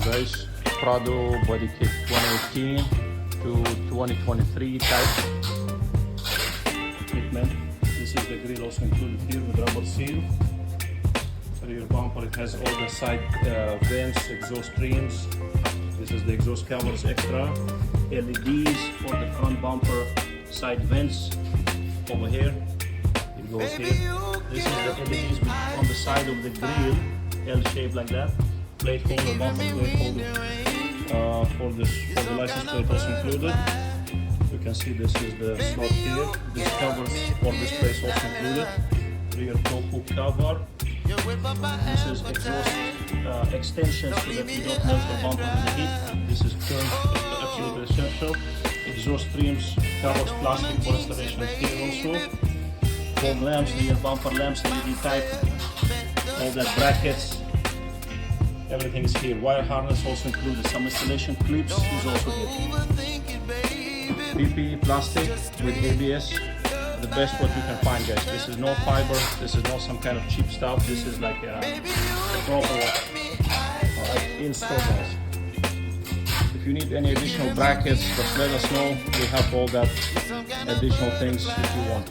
guys. Prado body kit 2018 to 2023 type fitment. This is the grill also included here with rubber seal. Rear bumper, it has all the side vents, exhaust trims. This is the exhaust covers extra. LEDs for the front bumper, side vents over here. It goes here. This is the LEDs on the side of the grill, L shape like that. Plate holder, bumper plate holder for the license plate also included. You can see this is the slot here. This covers for this place also included. Rear top hook cover. This is exhaust extension so that you don't melt the bumper with the heat. This is absolutely essential. Exhaust trims, covers plastic for installation here also. Fog lamps, rear bumper lamps, LED type. All that brackets. Everything is here. Wire harness also included. Some installation clips is also here. PP plastic with ABS. The best what you can find, guys. This is no fiber. This is not some kind of cheap stuff. This is like a proper install, guys. If you need any additional brackets, just let us know. We have all that additional things if you want.